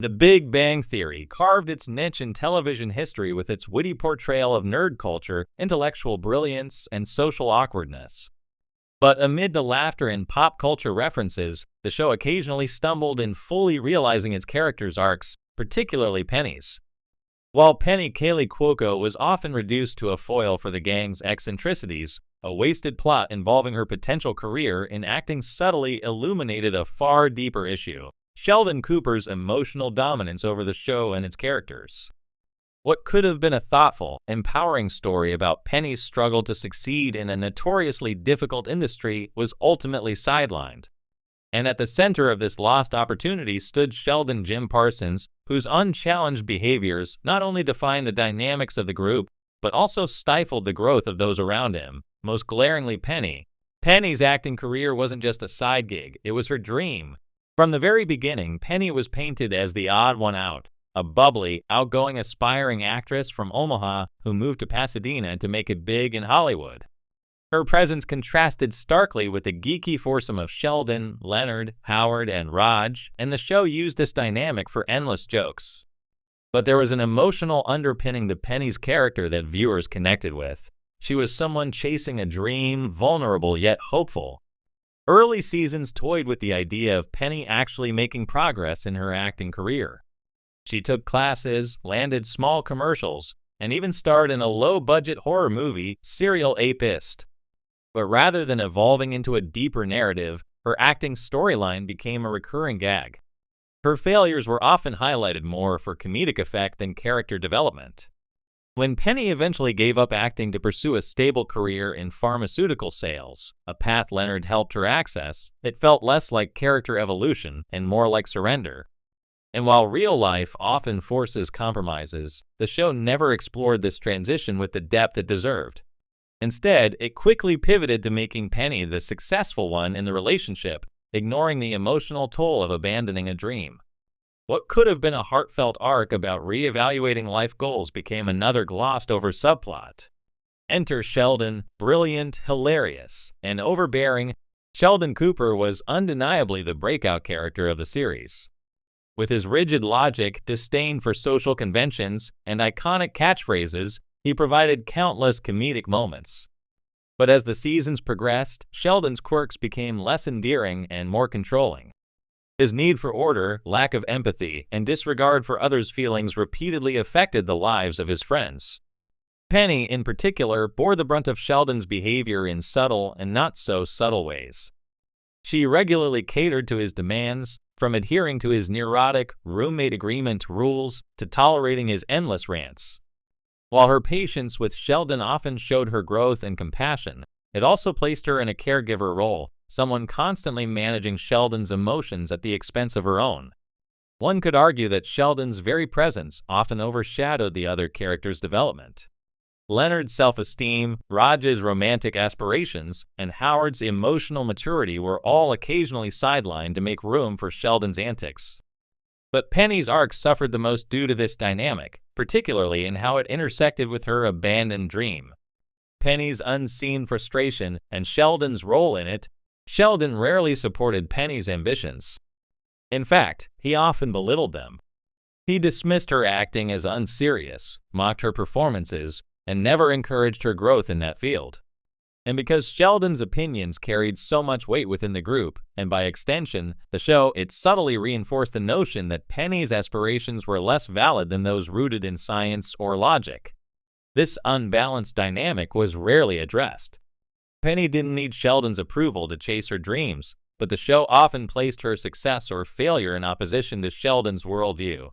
The Big Bang Theory carved its niche in television history with its witty portrayal of nerd culture, intellectual brilliance, and social awkwardness. But amid the laughter and pop culture references, the show occasionally stumbled in fully realizing its characters' arcs, particularly Penny's. While Penny Kaylee Cuoco was often reduced to a foil for the gang's eccentricities, a wasted plot involving her potential career in acting subtly illuminated a far deeper issue: Sheldon Cooper's emotional dominance over the show and its characters. What could have been a thoughtful, empowering story about Penny's struggle to succeed in a notoriously difficult industry was ultimately sidelined. And at the center of this lost opportunity stood Sheldon Jim Parsons, whose unchallenged behaviors not only defined the dynamics of the group, but also stifled the growth of those around him, most glaringly Penny. Penny's acting career wasn't just a side gig, it was her dream. From the very beginning, Penny was painted as the odd one out, a bubbly, outgoing, aspiring actress from Omaha who moved to Pasadena to make it big in Hollywood. Her presence contrasted starkly with the geeky foursome of Sheldon, Leonard, Howard, and Raj, and the show used this dynamic for endless jokes. But there was an emotional underpinning to Penny's character that viewers connected with. She was someone chasing a dream, vulnerable yet hopeful. Early seasons toyed with the idea of Penny actually making progress in her acting career. She took classes, landed small commercials, and even starred in a low-budget horror movie, Serial Apist. But rather than evolving into a deeper narrative, her acting storyline became a recurring gag. Her failures were often highlighted more for comedic effect than character development. When Penny eventually gave up acting to pursue a stable career in pharmaceutical sales, a path Leonard helped her access, it felt less like character evolution and more like surrender. And while real life often forces compromises, the show never explored this transition with the depth it deserved. Instead, it quickly pivoted to making Penny the successful one in the relationship, ignoring the emotional toll of abandoning a dream. What could have been a heartfelt arc about reevaluating life goals became another glossed-over subplot. Enter Sheldon, brilliant, hilarious, and overbearing. Sheldon Cooper was undeniably the breakout character of the series. With his rigid logic, disdain for social conventions, and iconic catchphrases, he provided countless comedic moments. But as the seasons progressed, Sheldon's quirks became less endearing and more controlling. His need for order, lack of empathy, and disregard for others' feelings repeatedly affected the lives of his friends. Penny, in particular, bore the brunt of Sheldon's behavior in subtle and not-so-subtle ways. She regularly catered to his demands, from adhering to his neurotic roommate agreement rules to tolerating his endless rants. While her patience with Sheldon often showed her growth and compassion, it also placed her in a caregiver role, someone constantly managing Sheldon's emotions at the expense of her own. One could argue that Sheldon's very presence often overshadowed the other characters' development. Leonard's self-esteem, Raj's romantic aspirations, and Howard's emotional maturity were all occasionally sidelined to make room for Sheldon's antics. But Penny's arc suffered the most due to this dynamic, particularly in how it intersected with her abandoned dream. Penny's unseen frustration and Sheldon's role in it. Sheldon rarely supported Penny's ambitions. In fact, he often belittled them. He dismissed her acting as unserious, mocked her performances, and never encouraged her growth in that field. And because Sheldon's opinions carried so much weight within the group, and by extension, the show, it subtly reinforced the notion that Penny's aspirations were less valid than those rooted in science or logic. This unbalanced dynamic was rarely addressed. Penny didn't need Sheldon's approval to chase her dreams, but the show often placed her success or failure in opposition to Sheldon's worldview.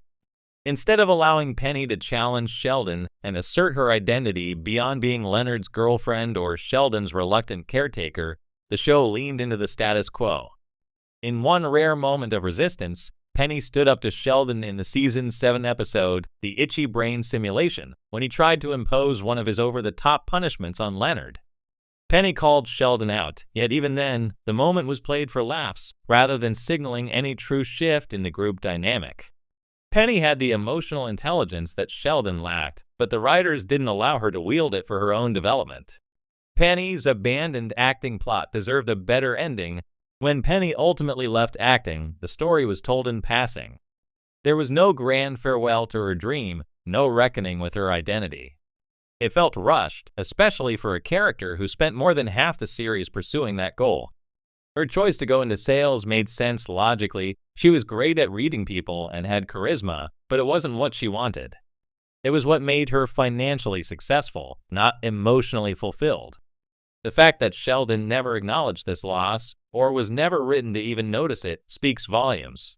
Instead of allowing Penny to challenge Sheldon and assert her identity beyond being Leonard's girlfriend or Sheldon's reluctant caretaker, the show leaned into the status quo. In one rare moment of resistance, Penny stood up to Sheldon in the season 7 episode, The Itchy Brain Simulation, when he tried to impose one of his over-the-top punishments on Leonard. Penny called Sheldon out, yet even then, the moment was played for laughs, rather than signaling any true shift in the group dynamic. Penny had the emotional intelligence that Sheldon lacked, but the writers didn't allow her to wield it for her own development. Penny's abandoned acting plot deserved a better ending. When Penny ultimately left acting, the story was told in passing. There was no grand farewell to her dream, no reckoning with her identity. It felt rushed, especially for a character who spent more than half the series pursuing that goal. Her choice to go into sales made sense logically. She was great at reading people and had charisma, but it wasn't what she wanted. It was what made her financially successful, not emotionally fulfilled. The fact that Sheldon never acknowledged this loss, or was never written to even notice it, speaks volumes.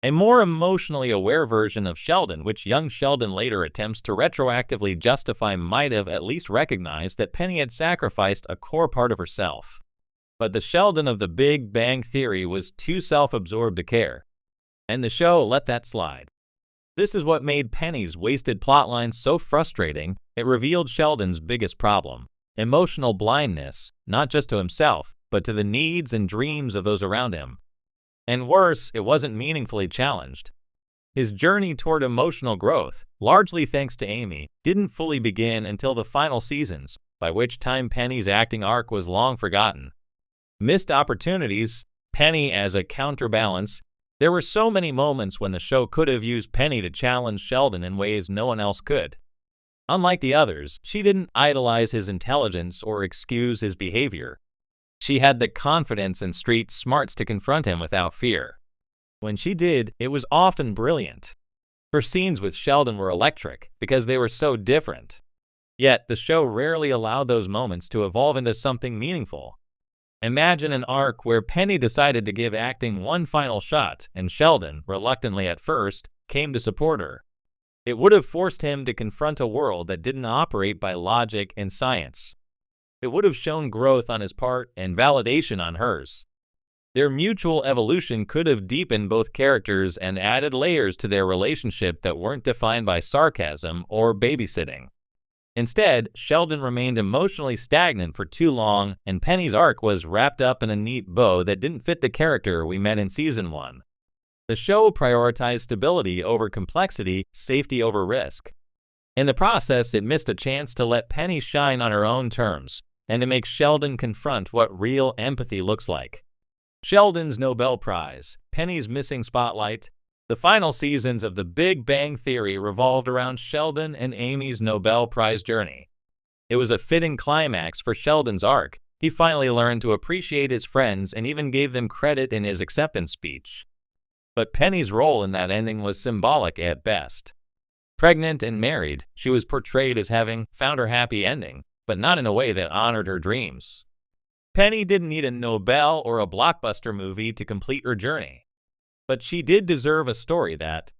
A more emotionally aware version of Sheldon, which young Sheldon later attempts to retroactively justify, might have at least recognized that Penny had sacrificed a core part of herself. But the Sheldon of the Big Bang Theory was too self-absorbed to care, and the show let that slide. This is what made Penny's wasted plotline so frustrating. It revealed Sheldon's biggest problem: emotional blindness, not just to himself, but to the needs and dreams of those around him. And worse, it wasn't meaningfully challenged. His journey toward emotional growth, largely thanks to Amy, didn't fully begin until the final seasons, by which time Penny's acting arc was long forgotten. Missed opportunities, Penny as a counterbalance. There were so many moments when the show could have used Penny to challenge Sheldon in ways no one else could. Unlike the others, she didn't idolize his intelligence or excuse his behavior. She had the confidence and street smarts to confront him without fear. When she did, it was often brilliant. Her scenes with Sheldon were electric because they were so different. Yet, the show rarely allowed those moments to evolve into something meaningful. Imagine an arc where Penny decided to give acting one final shot, and Sheldon, reluctantly at first, came to support her. It would have forced him to confront a world that didn't operate by logic and science. It would have shown growth on his part and validation on hers. Their mutual evolution could have deepened both characters and added layers to their relationship that weren't defined by sarcasm or babysitting. Instead, Sheldon remained emotionally stagnant for too long, and Penny's arc was wrapped up in a neat bow that didn't fit the character we met in Season 1. The show prioritized stability over complexity, safety over risk. In the process, it missed a chance to let Penny shine on her own terms, and to make Sheldon confront what real empathy looks like. Sheldon's Nobel Prize, Penny's missing spotlight. The final seasons of The Big Bang Theory revolved around Sheldon and Amy's Nobel Prize journey. It was a fitting climax for Sheldon's arc. He finally learned to appreciate his friends and even gave them credit in his acceptance speech. But Penny's role in that ending was symbolic at best. Pregnant and married, she was portrayed as having found her happy ending, but not in a way that honored her dreams. Penny didn't need a Nobel or a blockbuster movie to complete her journey. But she did deserve a story that,